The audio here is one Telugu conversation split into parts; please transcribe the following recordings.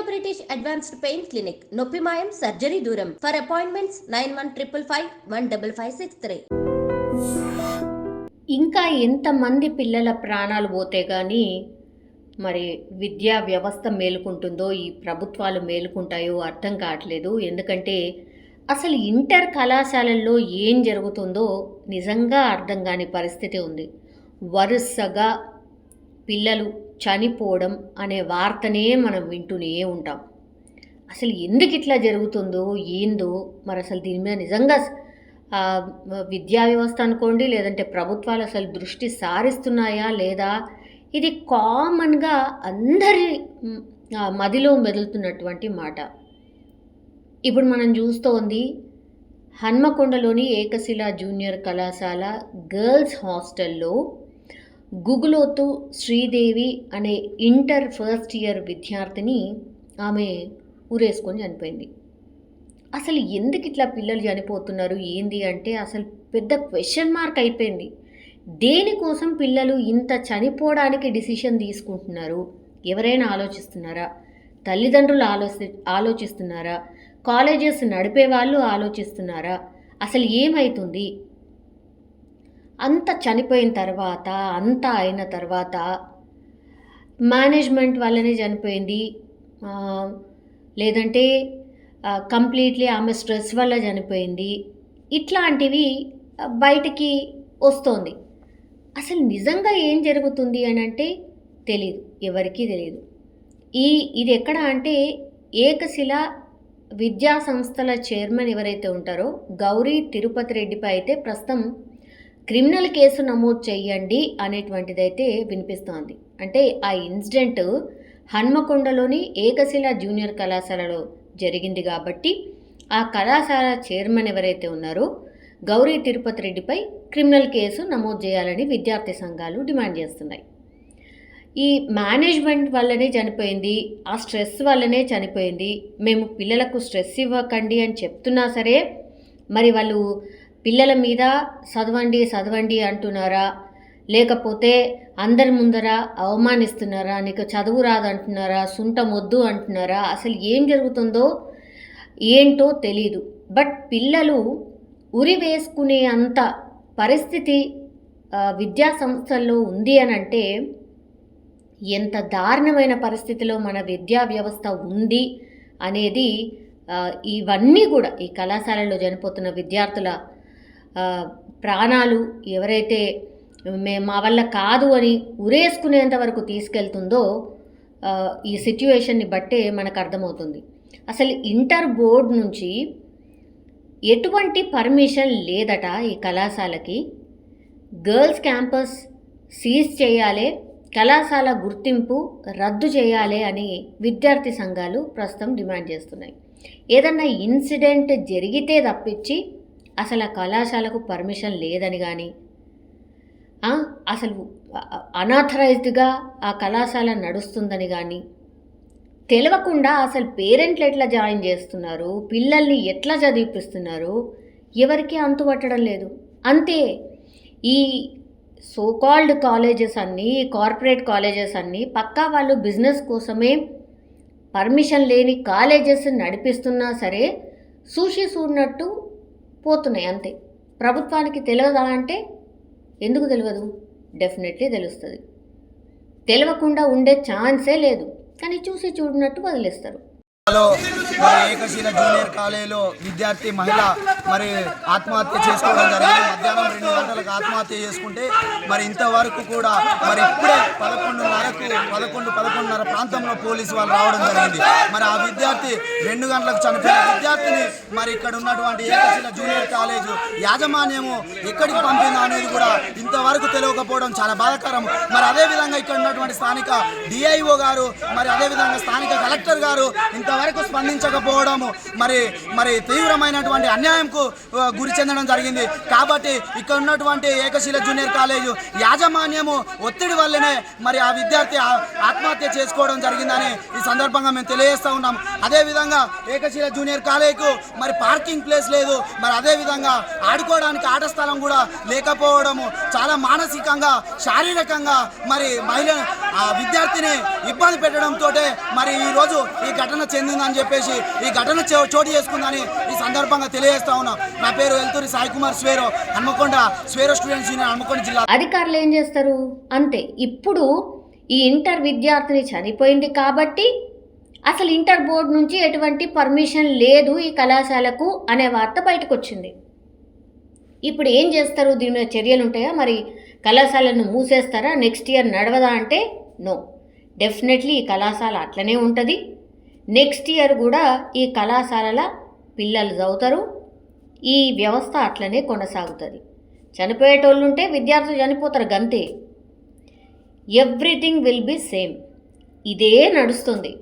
British Advanced Pain Clinic, Noppimayam Surgery Duram. For appointments 9155515563. ఇంకా ఎంతమంది పిల్లల ప్రాణాలు పోతే కానీ మరి విద్యా వ్యవస్థ మేలుకుంటుందో, ఈ ప్రభుత్వాలు మేలుకుంటాయో అర్థం కావట్లేదు. ఎందుకంటే అసలు ఇంటర్ కళాశాలల్లో ఏం జరుగుతుందో నిజంగా అర్థం కాని పరిస్థితి ఉంది. వరుసగా పిల్లలు చనిపోవడం అనే వార్తనే మనం వింటూనే ఉంటాం. అసలు ఎందుకు ఇట్లా జరుగుతుందో ఏందో మరి అసలు దీని మీద నిజంగా విద్యా వ్యవస్థ అనుకోండి, లేదంటే ప్రభుత్వాలు అసలు దృష్టి సారిస్తున్నాయా లేదా, ఇది కామన్గా అందరి మదిలో మెదులుతున్నటువంటి మాట. ఇప్పుడు మనం చూస్తోంది హన్మకొండలోని ఏకశిల జూనియర్ కళాశాల గర్ల్స్ హాస్టల్లో గుగులోతు శ్రీదేవి అనే ఇంటర్ ఫస్ట్ ఇయర్ విద్యార్థిని ఆమె ఊరేసుకొని చనిపోయింది. అసలు ఎందుకు ఇట్లా పిల్లలు చనిపోతున్నారు ఏంది అంటే అసలు పెద్ద క్వశ్చన్ మార్క్ అయిపోయింది. దేనికోసం పిల్లలు ఇంత చనిపోవడానికి డిసిషన్ తీసుకుంటున్నారు? ఎవరైనా ఆలోచిస్తున్నారా? తల్లిదండ్రులు ఆలోచిస్తున్నారా? కాలేజెస్ నడిపే వాళ్ళు ఆలోచిస్తున్నారా? అసలు ఏమవుతుంది? అంత చనిపోయిన తర్వాత, అంతా అయిన తర్వాత మేనేజ్మెంట్ వల్లనే చనిపోయింది, లేదంటే కంప్లీట్లీ ఆమె స్ట్రెస్ వల్ల చనిపోయింది, ఇట్లాంటివి బయటికి వస్తోంది. అసలు నిజంగా ఏం జరుగుతుంది అని అంటే తెలీదు, ఎవరికీ తెలియదు. ఇది ఎక్కడ అంటే ఏకశిల విద్యా సంస్థల చైర్మన్ ఎవరైతే ఉంటారో గౌరీ తిరుపతి రెడ్డిపై అయితే ప్రస్తుతం క్రిమినల్ కేసు నమోదు చేయండి అనేటువంటిదైతే వినిపిస్తోంది. అంటే ఆ ఇన్సిడెంట్ హన్మకొండలోని ఏకశిల జూనియర్ కళాశాలలో జరిగింది కాబట్టి ఆ కళాశాల చైర్మన్ ఎవరైతే ఉన్నారో గౌరీ తిరుపతి రెడ్డిపై క్రిమినల్ కేసు నమోదు చేయాలని విద్యార్థి సంఘాలు డిమాండ్ చేస్తున్నాయి. ఈ మేనేజ్మెంట్ వల్లనే చనిపోయింది, ఆ స్ట్రెస్ వల్లనే చనిపోయింది, మేము పిల్లలకు స్ట్రెస్ ఇవ్వకండి అని చెప్తున్నా సరే మరి వాళ్ళు పిల్లల మీద చదవండి అంటున్నారా, లేకపోతే అందరి ముందర అవమానిస్తున్నారా, నీకు చదువు రాదంటున్నారా, సుంటమొద్దు అంటున్నారా, అసలు ఏం జరుగుతుందో ఏంటో తెలీదు. బట్ పిల్లలు ఉరి వేసుకునే అంత పరిస్థితి విద్యా సంస్థల్లో ఉంది అని అంటే ఎంత దారుణమైన పరిస్థితిలో మన విద్యా వ్యవస్థ ఉంది అనేది ఇవన్నీ కూడా ఈ కళాశాలలో చనిపోతున్న విద్యార్థుల ప్రాణాలు ఎవరైతే మా వల్ల కాదు అని ఉరేసుకునేంత వరకు తీసుకెళ్తుందో ఈ సిట్యుయేషన్ని బట్టే మనకు అర్థమవుతుంది. అసలు ఇంటర్ బోర్డు నుంచి ఎటువంటి పర్మిషన్ లేదట ఈ కళాశాలకి. గర్ల్స్ క్యాంపస్ సీజ్ చేయాలి, కళాశాల గుర్తింపు రద్దు చేయాలి అని విద్యార్థి సంఘాలు ప్రస్తుతం డిమాండ్ చేస్తున్నాయి. ఏదన్నా ఇన్సిడెంట్ జరిగితే తప్పించి అసలు ఆ కళాశాలకు పర్మిషన్ లేదని కానీ, అసలు అనాథరైజ్డ్గా ఆ కళాశాల నడుస్తుందని కానీ తెలియకుండా అసలు పేరెంట్లు ఎట్లా జాయిన్ చేస్తున్నారు, పిల్లల్ని ఎట్లా చదివిపిస్తున్నారు ఎవరికి అంతుపట్టడం లేదు. అంతే, ఈ సోకాల్డ్ కాలేజెస్ అన్నీ, కార్పొరేట్ కాలేజెస్ అన్నీ పక్కా వాళ్ళు బిజినెస్ కోసమే పర్మిషన్ లేని కాలేజెస్ నడిపిస్తున్నా సరే చూసినట్టు పోతున్నాయి అంతే. ప్రభుత్వానికి తెలియదా అంటే ఎందుకు తెలియదు? డెఫినెట్లీ తెలుస్తుంది. తెలియకుండా ఉండే ఛాన్సే లేదు, కానీ చూసినట్టు వదిలేస్తారు. ఏకశిల జూనియర్ కాలేజీలో విద్యార్థి మహిళ మరి ఆత్మహత్య చేసుకోవడం జరిగింది. మధ్యాహ్నం 2 గంటలకు ఆత్మహత్య చేసుకుంటే మరి ఇంతవరకు కూడా మరి ఇప్పుడే 11:30 ప్రాంతంలో పోలీసు వాళ్ళు రావడం జరిగింది. మరి ఆ విద్యార్థి 2 గంటలకు చనిపోయిన విద్యార్థిని మరి ఇక్కడ ఉన్నటువంటి ఏకశిల జూనియర్ కాలేజు యాజమాన్యము ఎక్కడికి పంపిందా అనేది కూడా ఇంతవరకు తెలియకపోవడం చాలా బాధాకరం. మరి అదేవిధంగా ఇక్కడ ఉన్నటువంటి స్థానిక డిఐఓ గారు మరి అదేవిధంగా స్థానిక కలెక్టర్ గారు ఇంతవరకు స్పందించడం స్పందించకపోవడము మరి మరి తీవ్రమైనటువంటి అన్యాయంకు గురి చెందడం జరిగింది. కాబట్టి ఇక్కడ ఉన్నటువంటి ఏకశిల జూనియర్ కాలేజు యాజమాన్యము ఒత్తిడి వల్లనే మరి ఆ విద్యార్థి ఆత్మహత్య చేసుకోవడం జరిగిందని ఈ సందర్భంగా మేము తెలియజేస్తూ ఉన్నాం. అదేవిధంగా ఏకశిల జూనియర్ కాలేజీకు మరి పార్కింగ్ ప్లేస్ లేదు, మరి అదేవిధంగా ఆడుకోవడానికి ఆట స్థలం కూడా లేకపోవడము చాలా మానసికంగా శారీరకంగా మరి విద్యార్థిని ఇబ్బంది పెట్టడంతో మరి ఈరోజు ఈ ఘటన చెందిందని చెప్పేసి ఈ ఘటన చోటు చేసుకుందని ఈ సందర్భంగా తెలియజేస్తా ఉన్నాం. నా పేరు ఎల్తూరి సాయి కుమార్ స్వేరో, హన్మకొండ స్వేరో స్టూడెంట్స్ యూనియన్ హన్మకొండ జిల్లా. అధికారులు ఏం చేస్తారు అంతే. ఇప్పుడు ఈ ఇంటర్ విద్యార్థిని చనిపోయింది కాబట్టి అసలు ఇంటర్ బోర్డు నుంచి ఎటువంటి పర్మిషన్ లేదు ఈ కళాశాలకు అనే వార్త బయటకు వచ్చింది. ఇప్పుడు ఏం చేస్తారు? దీని మీద చర్యలు ఉంటాయా? మరి కళాశాలను మూసేస్తారా? నెక్స్ట్ ఇయర్ నడవదా అంటే నో, డెఫినెట్లీ ఈ కళాశాల అట్లనే ఉంటుంది. నెక్స్ట్ ఇయర్ కూడా ఈ కళాశాలల పిల్లలు చదువుతారు, ఈ వ్యవస్థ అట్లనే కొనసాగుతుంది. చనిపోయేటోళ్ళు ఉంటే విద్యార్థులు చనిపోతారు, గంతే. Everything will be same. ఇదే నడుస్తుంది.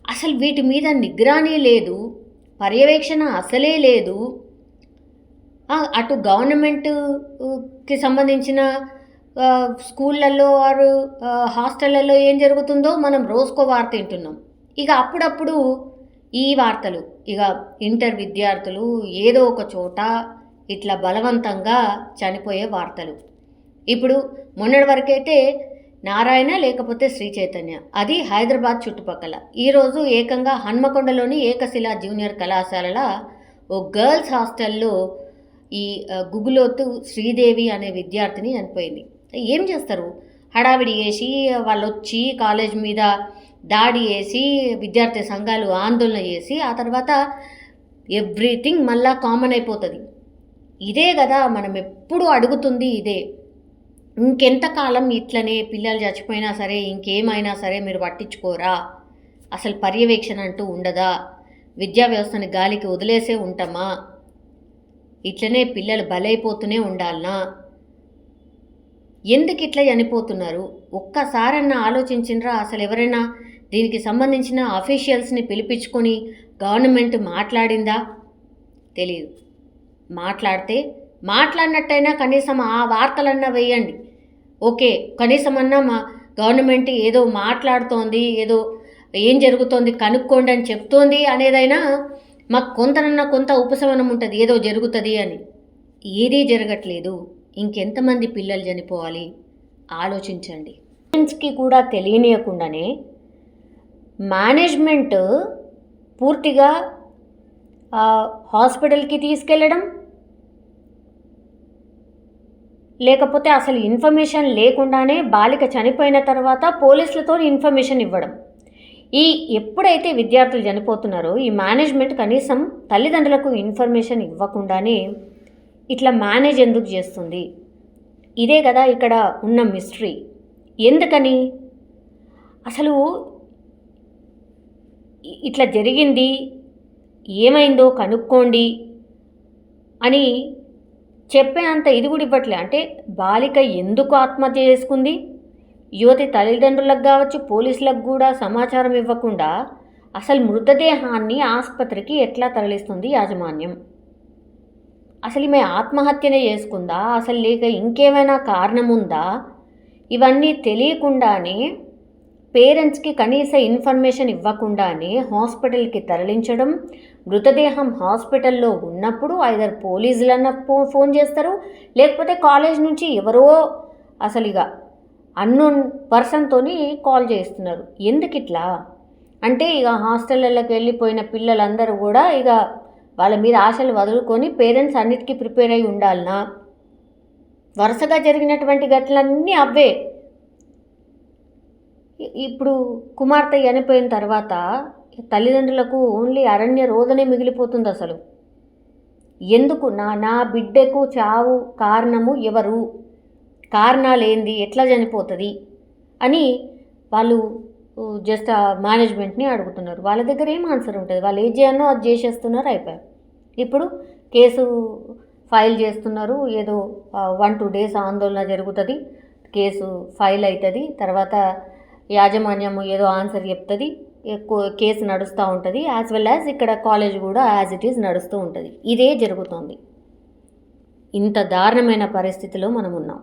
అసలు వీటి మీద నిగ్రానీ లేదు, పర్యవేక్షణ అసలే లేదు. అటు గవర్నమెంట్కి సంబంధించిన స్కూళ్ళల్లో వారు హాస్టళ్ళల్లో ఏం జరుగుతుందో మనం రోజుకో వార్త వింటున్నాం. ఇక అప్పుడప్పుడు ఈ వార్తలు, ఇక ఇంటర్ విద్యార్థులు ఏదో ఒక చోట ఇట్లా బలవంతంగా చనిపోయే వార్తలు. ఇప్పుడు మొన్నటి వరకైతే నారాయణ లేకపోతే శ్రీ చైతన్య, అది హైదరాబాద్ చుట్టుపక్కల. ఈరోజు ఏకంగా హన్మకొండలోని ఏకశిల జూనియర్ కళాశాలల ఓ గర్ల్స్ హాస్టల్లో ఈ గుగులోతు శ్రీదేవి అనే విద్యార్థిని చనిపోయింది. ఏం చేస్తారు? హడావిడి చేసి వాళ్ళు వచ్చి కాలేజ్ మీద దాడి చేసి విద్యార్థి సంఘాలు ఆందోళన చేసి ఆ తర్వాత ఎవ్రీథింగ్ మళ్ళా కామన్ అయిపోతుంది. ఇదే కదా మనం ఎప్పుడు అడుగుతుంది, ఇదే. ఇంకెంతకాలం ఇట్లనే పిల్లలు చచ్చిపోయినా సరే ఇంకేమైనా సరే మీరు పట్టించుకోరా? అసలు పర్యవేక్షణ అంటూ ఉండదా? విద్యా వ్యవస్థని గాలికి వదిలేసే ఉంటామా? ఇట్లనే పిల్లలు బలైపోతూనే ఉండాలనా? ఎందుకు ఇట్లా చనిపోతున్నారు? ఒక్కసారన్నా ఆలోచించినరా? అసలు ఎవరైనా దీనికి సంబంధించిన అఫీషియల్స్ని పిలిపించుకొని గవర్నమెంట్ మాట్లాడిందా? తెలియదు. మాట్లాడినట్టయినా కనీసం ఆ వార్తలన్నా వేయండి. ఓకే, కనీసమన్నా మా గవర్నమెంట్ ఏదో మాట్లాడుతోంది, ఏదో ఏం జరుగుతోంది కనుక్కోండి అని చెప్తోంది అనేదైనా మాకు కొంత ఉపశమనం ఉంటుంది, ఏదో జరుగుతుంది అని. ఏదీ జరగట్లేదు. ఇంకెంతమంది పిల్లలు చనిపోవాలి ఆలోచించండి. పేరెంట్స్కి కూడా తెలియనియకుండానే మేనేజ్మెంట్ పూర్తిగా హాస్పిటల్కి తీసుకెళ్ళడం, లేకపోతే అసలు ఇన్ఫర్మేషన్ లేకుండానే బాలిక చనిపోయిన తర్వాత పోలీసులతో ఇన్ఫర్మేషన్ ఇవ్వడం. ఎప్పుడైతే విద్యార్థులు చనిపోతున్నారో ఈ మేనేజ్మెంట్ కనీసం తల్లిదండ్రులకు ఇన్ఫర్మేషన్ ఇవ్వకుండానే ఇట్లా మేనేజ్ ఎందుకు చేస్తుంది? ఇదే కదా ఇక్కడ ఉన్న మిస్టరీ. ఎందుకని? అసలు ఇట్లా జరిగింది, ఏమైందో కనుక్కోండి అని చెప్పే అంత ఇది కూడా ఇవ్వట్లే. అంటే బాలిక ఎందుకు ఆత్మహత్య చేసుకుంది, యువతి తల్లిదండ్రులకు కావచ్చు పోలీసులకు కూడా సమాచారం ఇవ్వకుండా అసలు మృతదేహాన్ని ఆసుపత్రికి ఎట్లా తరలిస్తుంది యాజమాన్యం? అసలు ఈమె ఆత్మహత్యనే చేసుకుందా, అసలు లేక ఇంకేమైనా కారణం ఉందా? ఇవన్నీ తెలియకుండానే పేరెంట్స్కి కనీస ఇన్ఫర్మేషన్ ఇవ్వకుండానే హాస్పిటల్కి తరలించడం, మృతదేహం హాస్పిటల్లో ఉన్నప్పుడు ఐదర్ పోలీసులన్న ఫోన్ చేస్తారు, లేకపోతే కాలేజ్ నుంచి ఎవరో అసలు ఇక అన్నోన్ పర్సన్తో కాల్ చేస్తున్నారు. ఎందుకు ఇట్లా అంటే ఇక హాస్టళ్ళకి వెళ్ళిపోయిన పిల్లలందరూ కూడా ఇక వాళ్ళ మీద ఆశలు వదులుకొని పేరెంట్స్ అన్నిటికీ ప్రిపేర్ అయి ఉండాలనా? వరుసగా జరిగినటువంటి ఘటనలన్నీ అవే. ఇప్పుడు కుమార్తె చనిపోయిన తర్వాత తల్లిదండ్రులకు ఓన్లీ అరణ్య రోదనే మిగిలిపోతుంది. అసలు ఎందుకు నా బిడ్డకు చావు కారణము ఎవరు, కారణాలేంది, ఎట్లా చనిపోతుంది అని వాళ్ళు జస్ట్ మేనేజ్మెంట్ని అడుగుతున్నారు. వాళ్ళ దగ్గర ఏం ఆన్సర్ ఉంటుంది? వాళ్ళు ఏం చేయాలో అది చేసేస్తున్నారు, అయిపోయారు. ఇప్పుడు కేసు ఫైల్ చేస్తున్నారు, ఏదో 1-2 days ఆందోళన జరుగుతుంది, కేసు ఫైల్ అవుతుంది, తర్వాత యాజమాన్యము ఏదో ఆన్సర్ చెప్తుంది, ఎక్కువ కేసు నడుస్తూ ఉంటుంది, యాజ్ వెల్ యాజ్ ఇక్కడ కాలేజ్ కూడా యాజ్ ఇట్ ఈజ్ నడుస్తూ ఉంటుంది. ఇదే జరుగుతుంది. ఇంత దారుణమైన పరిస్థితిలో మనం ఉన్నాం.